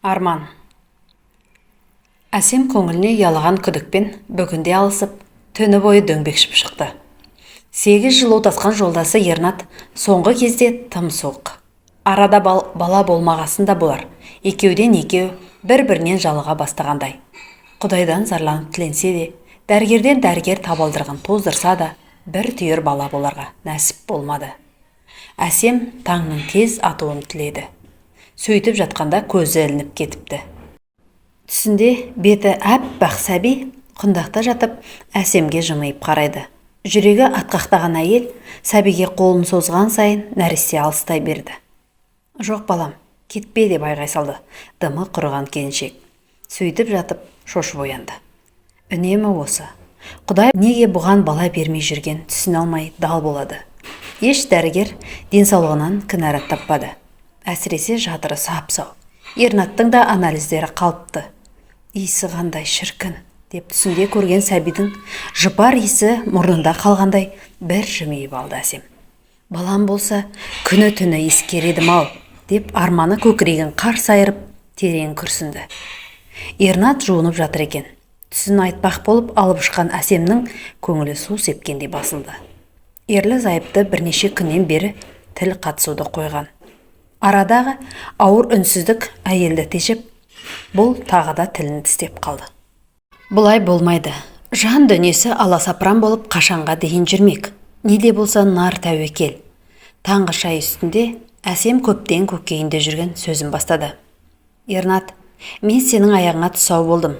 Арман. Әсем көңіліне ұялаған күдікпен бүгінде алысып, түні бойы дөңбекшіп шықты. 8 жыл отасқан жолдасы Ернат соңғы кезде тым суық. Арада бала болмағасын да болар. Екеуден екеу бір-бірінен жалыға бастағандай. Құдайдан зарланып тіленсе де, дәрігерден дәрігер табалдырғын тоздырса да, бір түйір бала боларға нәсіп болмады. Әсем таңның тез атуын тіледі. Сөйтіп жатқанда көзі ілініп кетіпті. Түсінде беті әппақ сәби құндақта жатып, Әсемге жымиып қарайды. Жүрегі атқақтаған әйел сәбиге қолын созған сайын нәресте алыстай берді. Жоқ балам, кетпе деп айғай салды дымы құрыған келіншек. Сөйтіп жатып шошып оянды. Үнемі осы. Құдай неге бұған бала бермей жүрген түсіне алмай дал болады. Еш дәрігер денсаулығынан кінәрат таппады. Әсіресе жатыры сап-сау. Ернаттың да анализдері қалыпты. Иісі қандай шіркін деп түсінде көрген сәбидің жыпар иісі мұрнында қалғандай бір жымиып алды Әсем. Балам болса күні түні ескередім-ау деп арманы көкірегін қарс айырып терең күрсінді. Ернат жуынып жатыр екен. Түсін айтпақ болып алып ұшқан Әсемнің көңілі су сепкендей басылды. Ерлі зайыпты бірнеше күннен бері тіл қатысуды қойған. Арадағы ауыр үнсіздік әйелді тежеп, бұл тағы да тілін тістеп қалды. Бұлай болмайды. Жан дүниесі аласапыран болып қашанға дейін жүрмек. Неде болса нар тәуекел. Таңғы шай үстінде Әсем көптен көкейінде жүрген сөзін бастады. Ернат, мен сенің аяғыңа тұсау болдым.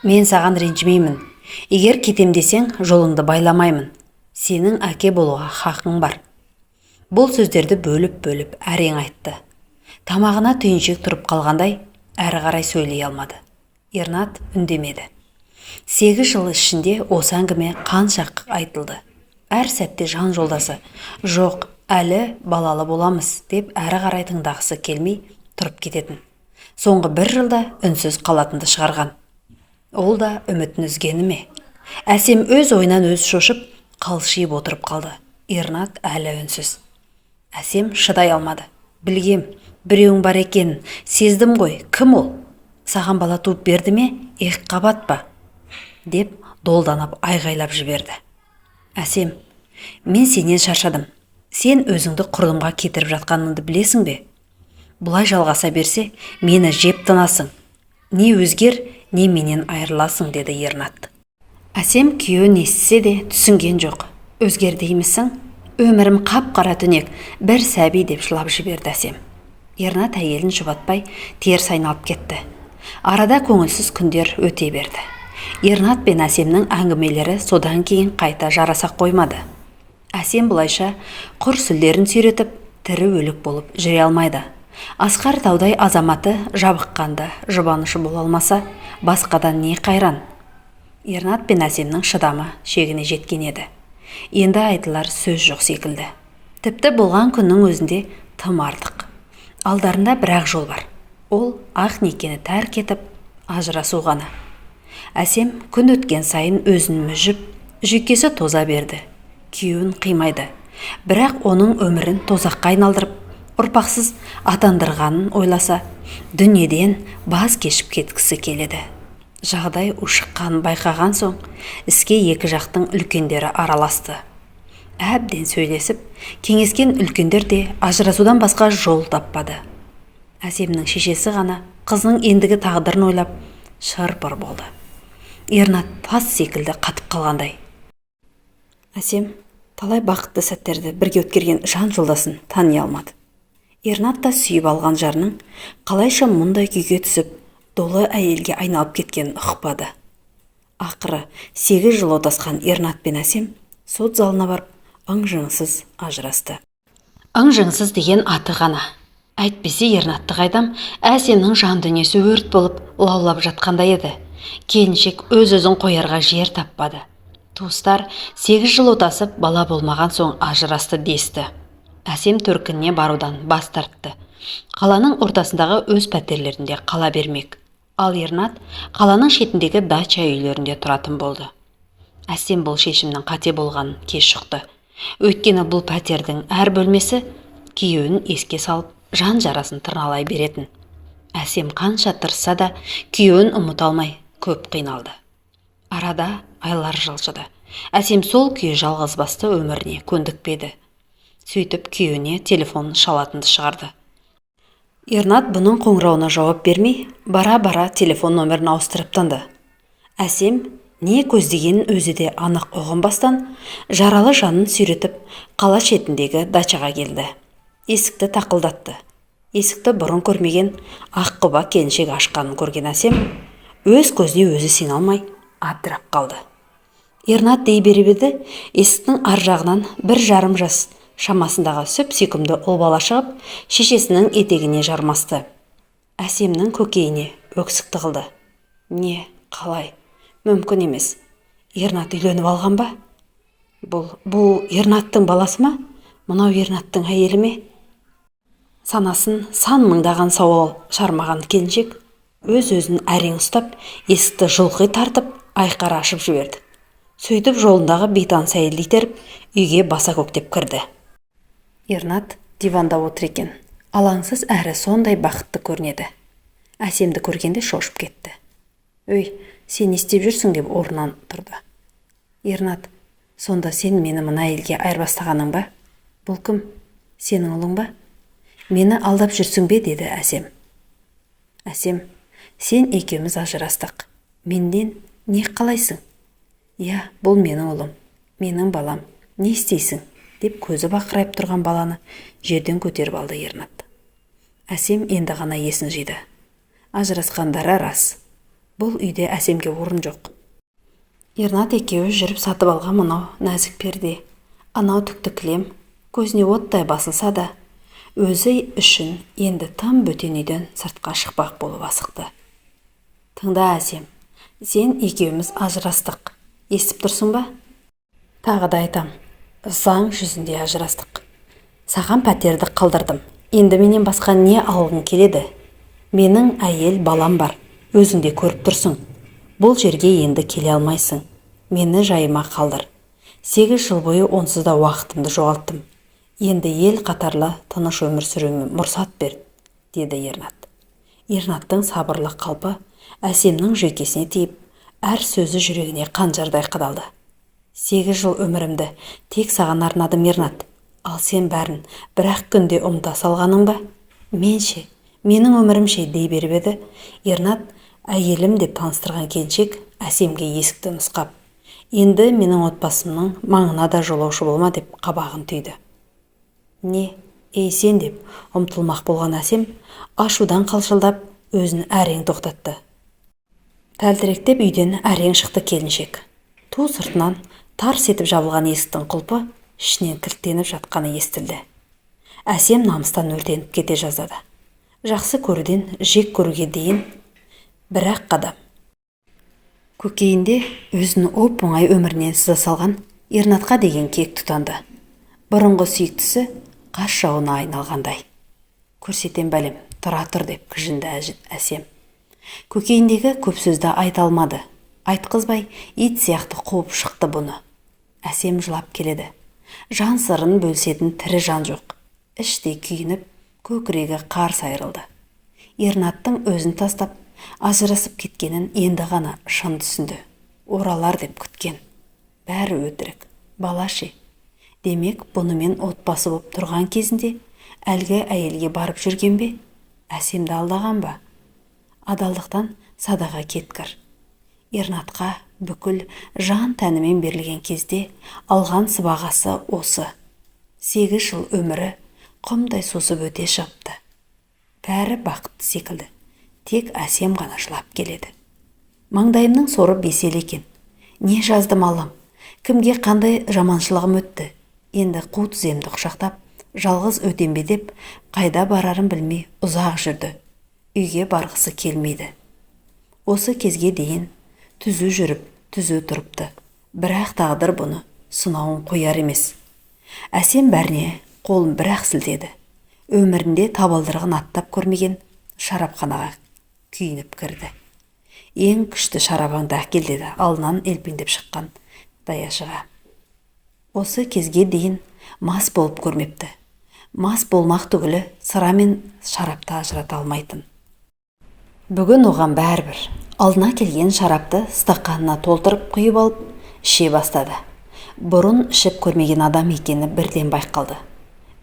Мен саған ренжімеймін. Егер кетем десең, жолыңды байламаймын. Сенің әке болуға хақың бар. Бұл сөздерді бөліп әрең айтты. Тамағына түйіншек тұрып қалғандай, әрі қарай сөйлей алмады. Ернат үндемеді. 8 жыл ішінде осы әңгіме қаншақ айтылды. Әр сәтте жан жолдасы, жоқ, әлі балалы боламыз деп әрі қарай тыңдағысы келмей тұрып кететін. Соңғы 1 жылда үнсіз қалатынды шығарған. Ол да үмітін үзгені ме? Әсем өз ойынан өз шошып, қалшиып отырып қалды. Ернат әлі үнсіз. Әсем шыдай алмады. Білгем, біреуің бар екен, сездім ғой, кім ол? Саған бала туып берді ме, қабат па? Деп долданып айғайлап жіберді. Әсем, мен сенен шаршадым. Сен өзіңді құрылымға кетіріп жатқаныңды білесің бе? Бұлай жалғаса берсе, мені жеп тынасың. Не өзгер, не менен айырыласың, деді Ернат. Әсем күйеуін естісе де түсінген жоқ. Өзгер деймісің? Өмірім қап-қара түнек, бір сәби деп жылап жіберді Әсем. Ернат әйелін жұбатпай теріс айналып кетті. Арада көңілсіз күндер өте берді. Ернат пен Әсемнің әңгімелері содан кейін қайта жараса қоймады. Әсем бұлайша құр сүлдерін сүйретіп, тірі өлік болып жүре алмайды. Асқар таудай азаматы жабыққанда жұбанышы бола алмаса, басқадан не қайран? Ернат пен Әсемнің шыдамы шегіне жеткен еді. Енді айтылар сөз жоқ секілді. Тіпті болған күннің өзінде тым артық. Алдарында бір-ақ жол бар. Ол ақ некені тәрк етіп, ажырасу ғана. Әсем күн өткен сайын өзін мүжіп, жүйкесі тоза берді. Күйеуін қимайды. Бірақ оның өмірін тозаққа айналдырып, ұрпақсыз атандырғанын ойласа, дүниеден баз кешіп кеткісі келеді. Жағдай ушыққанын байқаған соң, іске екі жақтың үлкендері араласты. Әбден сөйлесіп, кеңескен үлкендер де ажырасудан басқа жол таппады. Әсемнің шешесі ғана қызының ендігі тағдырын ойлап шыр-пыр болды. Ернат тас секілді қатып қалғандай. Әсем талай бақытты сәттерді бірге өткерген жан жолдасын тани алмады. Ернат та сүйіп алған жарының қалайша мұндай күйге түсіп, долы әйелге айналып кеткен ұқпады. Ақыры 8 жыл отасқан Ернат пен Әсем сот залына барып, ың-жыңсыз ажырасты. Ың-жыңсыз деген аты ғана. Әйтпесе Ернатты қайдам, Әсемнің жан дүниесі өрт болып лаулап жатқандай еді. Келіншек өз-өзін қоярға жер таппады. Туыстар 8 жыл отасып, бала болмаған соң ажырасты десті. Әсем төркініне барудан бас тартты. Қаланың ортасындағы өз пәтерлерінде қала бермек. Ал Ернат қаланың шетіндегі дача үйлерінде тұратын болды. Әсем бұл шешімнің қате болғанын кеш шықты. Өйткені бұл пәтердің әр бөлмесі күйеуін еске салып, жан жарасын тырналай беретін. Әсем қанша тырысса да күйеуін ұмыта алмай көп қиналды. Арада айлар жылжыды. Әсем сол күйі жалғызбасты өміріне көндікпеді. Сөйтіп күйеуіне телефон шалатынды шығарды. Ернат бұның қоңырауына жауап бермей, бара-бара телефон номерін ауыстырып тынды. Әсем не көздегенін өзі де анық ұғынбастан, жаралы жанын сүйретіп, қала шетіндегі дачаға келді. Есікті тақылдатты. Есікті бұрын көрмеген аққұба келіншек ашқанын көрген Әсем өз көзіне өзі сене алмай абдырап қалды. Ернат дей беріп еді, есіктің ар жағынан 1,5 жас шамасындағы сүп сүйкімді ұл бала шығып, шешесінің етегіне жармасты. Әсемнің көкейіне өксік тығылды. Не, қалай? Мүмкін емес. Ернат үйленіп алған ба? Бұл Ернаттың баласы ма? Мынау Ернаттың әйелі ме? Санасын сан мыңдаған сауал шармаған келіншек өз-өзін әрең ұстап, есікті жұлқи тартып, айқара ашып жіберді. Сөйтіп жолындағы бейтаныс әйелді итеріп, үйге баса көктеп кірді. Ернат диванда отыр екен. Алаңсыз әрі сондай бақытты көрінеді. Әсемді көргенде шошып кетті. Өй, сен не істеп жүрсің деп орнынан тұрды. Ернат, сонда сен мені мына әйелге айырбастағаның ба? Бұл кім? Сенің ұлың ба? Мені алдап жүрсің бе? Деді Әсем. Әсем, сен екеуміз ажырастық. Менден не қалайсың? Я, бұл менің ұлым, менің балам. Не істейсің? Деп көзі бақырайып тұрған баланы жерден көтеріп алды Ернат. Әсем енді ғана есін жиды. Ажырасқандары рас. Бұл үйде Әсемге орын жоқ. Ернат екеуі жүріп сатып алған мынау нәзік перде, анау түкті кілем, көзіне оттай басылса да, өзі үшін енді тым бөтен үйден сыртқа шықпақ болып асықты. Тыңда Әсем, сен екеуміз ажырастық. Естіп тұрсың ба? Тағы да айтам, заң жүзінде ажырастық. Саған пәтерді қалдырдым. Енді менен басқа не алғың келеді? Менің әйел балам бар. Өзіңде көріп тұрсың. Бұл жерге енді келе алмайсың. Мені жайыма қалдыр. 8 жыл бойы онсыз да уақытымды жоғалттым. Енді ел қатарлы тыныш өмір сүруіме мұрсат бер, деді Ернат. Ернаттың сабырлы қалпы Әсемнің жүйкесіне тиіп, әр сөзі жүрегіне қанжардай қадалды. 8 жыл өмірімді тек саған арнадым, Ернат. Ал сен бәрін бір-ақ күнде ұмыта салғаның ба? Менше, менің өмірімше дей беріп еді, Ернат әйелім деп таныстырған келіншек Әсемге есікті нұсқап, енді менің отбасымның маңына да жолаушы болма деп қабағын түйді. Не, ей сен деп ұмтылмақ болған Әсем ашудан қалшылдап өзін әрең тоқтатты. Тәлтіректеп үйден әрең шықты келіншек. Ту сыртынан тарс етіп жабылған есіктің құлпы ішінен кілттеніп жатқаны естілді. Әсем намыстан өртеніп кете жаздады. Жақсы көруден жек көруге дейін бір-ақ қадам. Көкейінде өзін оп-оңай өмірінен сыза салған Ернатқа деген кек тұтанды. Бұрынғы сүйіктісі қас жауына айналғандай. Көрсетем бәлем, тұра тұр деп кіжінді Әсем. Көкейіндегі көп сөзді айта алмады. Айтқызбай ит сияқты қуып шықты бұны. Әсем жылап келеді. Жан сырын бөлсетін тірі жан жоқ. Іштей күйініп, көкірегі қарс айрылды. Ернаттың өзін тастап, ажырасып кеткенін енді ғана шын түсінді. Оралар деп күткен. Бәрі өтірік. Балашы. Демек, бұнымен отбасы боп тұрған кезінде әлгі әйелге барып жүрген бе? Әсемді алдаған ба? Адалдықтан садаға кеткір. Ернатқа бүкіл жан тәнімен берілген кезде алған сыбағасы осы. 8 жыл өмірі құмдай сусып өте шығыпты. Бәрі бақытты секілді. Тек Әсем ғана жылап келеді. Маңдайымның соры бесел екен. Не жаздым алам? Кімге қандай жаманшылығым өтті? Енді қу тіземді құшақтап, жалғыз өтем бе деп, қайда барарын білмей ұзақ жүрді. Үйге барғысы келмейді. Осы кезге дейін түзу жүріп, түзу тұрыпты. Бірақ тағдыр бұны сынауын қояр емес. Әсем бәріне қолын бір-ақ сілтеді. Өмірінде табалдырығын аттап көрмеген шарапханаға күйініп кірді. Ең күшті шарабаңды әкел деді алдынан елпеңдеп шыққан даяшыға. Осы кезге дейін мас болып көрмепті. Мас болмақ түгілі сыра мен шарапты ажырата алмайтын. Бүгін оған бәрібір. Алдына келген шарапты стақанына толтырып құйып алып іше бастады. Бұрын ішіп көрмеген адам екені бірден байқалды.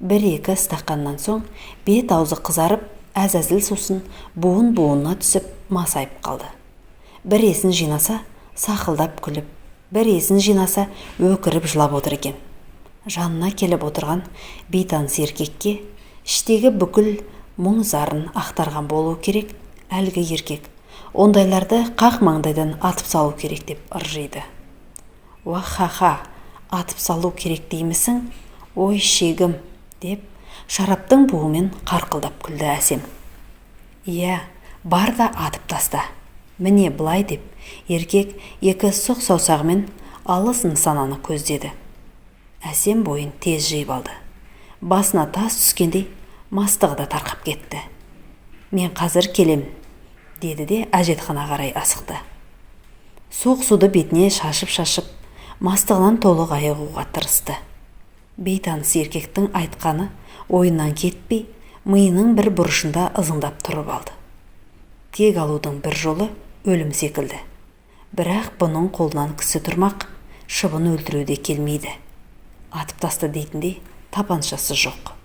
Бір-екі стақаннан соң бет аузы қызарып, әзәзіл сусын буын-буынына түсіп масайып қалды. Бір есін жинаса, сақылдап күліп, бір есін жинаса, өкіріп жылап отыр екен. Жанына келіп отырған бейтаныс еркекке іштегі бүкіл мұң зарын ақтарған болу керек. Әлгі еркек ондайларды қақ маңдайдан атып салу керек деп ыржиды. Уахаха, атып салу керек деймісің? Ой шегім, деп шараптың буымен қарқылдап күлді әсем. Иә, бар да атып таста. Міне былай деп, еркек екі сұқ саусағымен алыс нысананы көздеді. Әсем бойын тез жиып алды. Басына тас түскендей мастығы да тарқап кетті. Мен қазір келем, деді де әжетхана қарай асықты. Суық суды бетіне шашып-шашып, мастығынан толық айығуға тырысты. Бейтаныс еркектің айтқаны ойынан кетпей, миының бір бұрышында ызыңдап тұрып алды. Кек алудың бір жолы өлім секілді. Бірақ бұның қолынан кісі тұрмақ, шыбын өлтіруде келмейді. Атып таста дейтіндей тапаншасы жоқ.